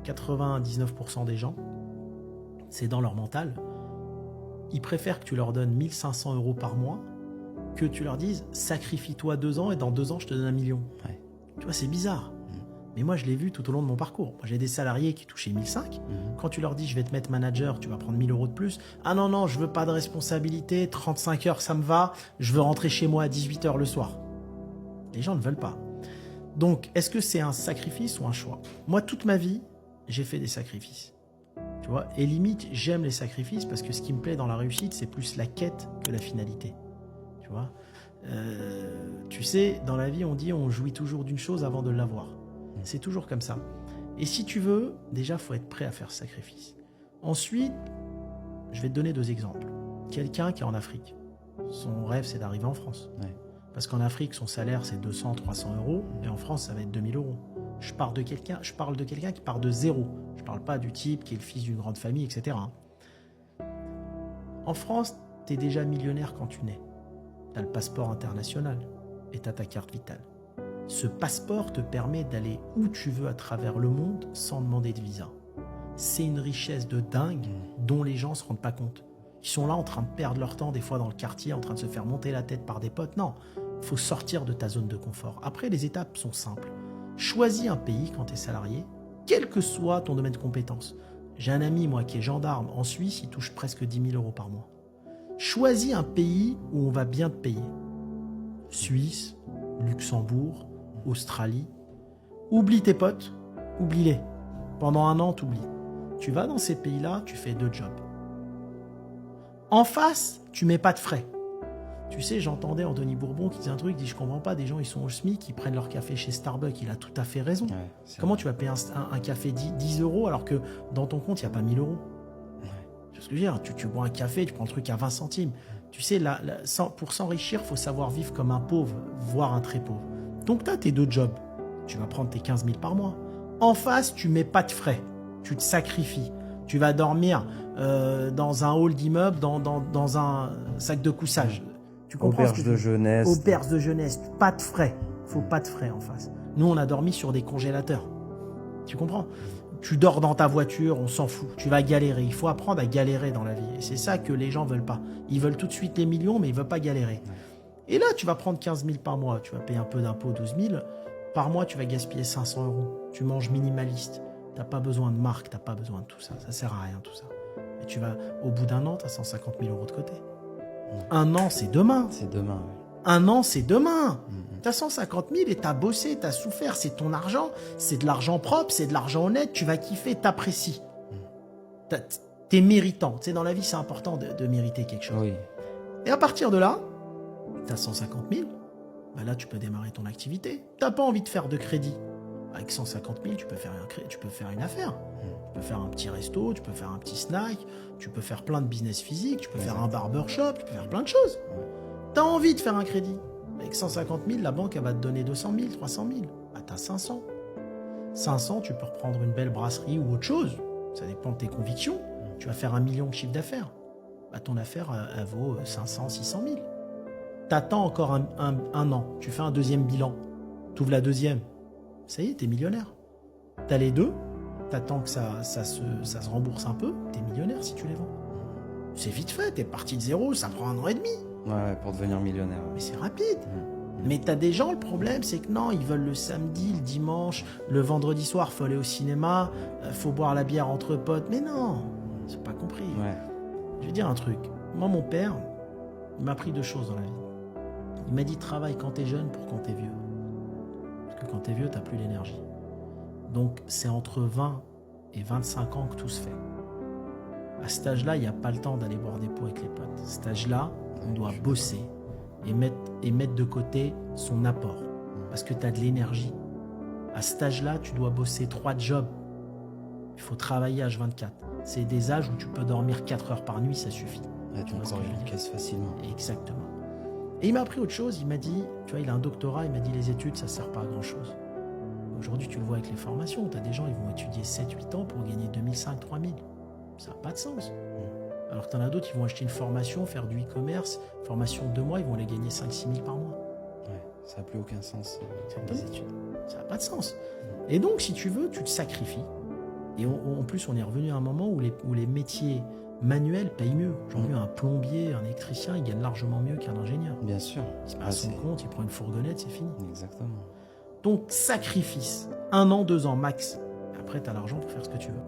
99% des gens, c'est dans leur mental, ils préfèrent que tu leur donnes 1 500 € par mois que tu leur dises sacrifie-toi 2 ans et dans 2 ans je te donne 1 million. Ouais. Tu vois, c'est bizarre. Mais moi, je l'ai vu tout au long de mon parcours. Moi, j'ai des salariés qui touchaient 1 500. Quand tu leur dis je vais te mettre manager, tu vas prendre 1 000 € de plus. Ah non, je veux pas de responsabilité, 35 heures, ça me va, je veux rentrer chez moi à 18 h le soir. Les gens ne veulent pas. Donc, est-ce que c'est un sacrifice ou un choix? Moi, toute ma vie, j'ai fait des sacrifices. Tu vois, et limite, j'aime les sacrifices parce que ce qui me plaît dans la réussite, c'est plus la quête que la finalité. Tu vois, tu sais, dans la vie, on dit on jouit toujours d'une chose avant de l'avoir. C'est toujours comme ça. Et si tu veux, déjà, il faut être prêt à faire ce sacrifice. Ensuite, je vais te donner 2 exemples. Quelqu'un qui est en Afrique, son rêve, c'est d'arriver en France. Ouais. Parce qu'en Afrique, son salaire, c'est 200, 300 €, et en France, ça va être 2 000 €. Je parle de quelqu'un qui part de zéro. Je ne parle pas du type qui est le fils d'une grande famille, etc. En France, tu es déjà millionnaire quand tu nais. Tu as le passeport international et tu as ta carte vitale. Ce passeport te permet d'aller où tu veux à travers le monde sans demander de visa. C'est une richesse de dingue dont les gens ne se rendent pas compte. Ils sont là en train de perdre leur temps des fois dans le quartier, en train de se faire monter la tête par des potes. Non, il faut sortir de ta zone de confort. Après, les étapes sont simples. Choisis un pays quand tu es salarié, quel que soit ton domaine de compétence. J'ai un ami, moi, qui est gendarme en Suisse, il touche presque 10 000 € par mois. Choisis un pays où on va bien te payer. Suisse, Luxembourg, Australie. Oublie tes potes, oublie-les. Pendant 1 an, t'oublies. Tu vas dans ces pays-là, tu fais 2 jobs. En face, tu mets pas de frais. Tu sais, j'entendais Anthony Bourbon qui disait un truc, il dit je comprends pas, des gens ils sont au SMIC, ils prennent leur café chez Starbucks, il a tout à fait raison. Ouais, Comment tu vas payer un café 10 € alors que dans ton compte, il n'y a pas 1 000 €? Ouais. C'est ce que je veux dire, tu bois un café, tu prends le truc à 20 centimes. Tu sais, pour s'enrichir, il faut savoir vivre comme un pauvre, voire un très pauvre. Donc tu as tes 2 jobs, tu vas prendre tes 15 000 par mois. En face, tu mets pas de frais, tu te sacrifies. Tu vas dormir dans un hall d'immeuble, dans un sac de couchage. Tu comprends Auberge de jeunesse. Auberge de jeunesse, pas de frais. Faut pas de frais en face. Nous, on a dormi sur des congélateurs. Tu comprends? Tu dors dans ta voiture, on s'en fout. Tu vas galérer. Il faut apprendre à galérer dans la vie. Et c'est ça que les gens veulent pas. Ils veulent tout de suite les millions, mais ils veulent pas galérer. Et là, tu vas prendre 15 000 par mois. Tu vas payer un peu d'impôts, 12 000. Par mois, tu vas gaspiller 500 €. Tu manges minimaliste. Tu n'as pas besoin de marque, tu n'as pas besoin de tout ça. Ça sert à rien, tout ça. Et tu vas, au bout d'1 an, tu as 150 000 € de côté. 1 an, c'est demain. C'est demain, oui. 1 an, c'est demain. Tu as 150 000 et tu as bossé, tu as souffert. C'est ton argent. C'est de l'argent propre, c'est de l'argent honnête. Tu vas kiffer, t'apprécies. Tu es méritant. Tu sais, dans la vie, c'est important de mériter quelque chose. Oui. Et à partir de là, tu as 150 000. Bah là, tu peux démarrer ton activité. Tu n'as pas envie de faire de crédit. Avec 150 000, tu peux faire une affaire. Tu peux faire un petit resto, tu peux faire un petit snack, tu peux faire plein de business physique, tu peux faire un barbershop, tu peux faire plein de choses. Tu as envie de faire un crédit. Avec 150 000, la banque, elle va te donner 200 000, 300 000. Bah, tu as 500. 500, tu peux reprendre une belle brasserie ou autre chose. Ça dépend de tes convictions. Tu vas faire 1 million de chiffre d'affaires. Bah, ton affaire, elle vaut 500, 600 000. Tu attends encore un an. Tu fais un deuxième bilan. Tu ouvres la deuxième. Ça y est, t'es millionnaire. T'as les 2, t'attends que ça se rembourse un peu, t'es millionnaire si tu les vends. C'est vite fait, t'es parti de zéro, ça prend 1 an et demi. Ouais, pour devenir millionnaire. Mais c'est rapide. Mais t'as des gens, le problème, c'est que non, ils veulent le samedi, le dimanche, le vendredi soir, faut aller au cinéma, faut boire la bière entre potes. Mais non, c'est pas compris. Ouais. Je vais dire un truc. Moi, mon père, il m'a appris 2 choses dans la vie. Il m'a dit, travaille quand t'es jeune pour quand t'es vieux. Parce que quand t'es vieux, t'as plus l'énergie. Donc, c'est entre 20 et 25 ans que tout se fait. À cet âge-là, il n'y a pas le temps d'aller boire des pots avec les potes. À cet âge-là, on doit bosser et mettre de côté son apport. Parce que tu as de l'énergie. À cet âge-là, tu dois bosser 3 jobs. Il faut travailler H24. C'est des âges où tu peux dormir 4 heures par nuit, ça suffit. Ouais, ton corps, il encaisse facilement. Exactement. Et il m'a appris autre chose, il m'a dit, tu vois, il a un doctorat, il m'a dit les études, ça ne sert pas à grand-chose. Aujourd'hui, tu le vois avec les formations, tu as des gens, ils vont étudier 7-8 ans pour gagner 2005, 3000. Ça n'a pas de sens. Alors que tu en as d'autres, ils vont acheter une formation, faire du e-commerce, formation de 2 mois, ils vont les gagner 5-6 000 par mois. Ouais, ça n'a plus aucun sens, les études. Ça n'a pas de sens. Et donc, si tu veux, tu te sacrifies. Et en plus, on est revenu à un moment où les métiers manuels payent mieux. Aujourd'hui, un plombier, un électricien, il gagne largement mieux qu'un ingénieur. Bien sûr. Il se passe son compte, il prend une fourgonnette, c'est fini. Exactement. Donc, sacrifice. 1 an, 2 ans max. Après, tu as l'argent pour faire ce que tu veux.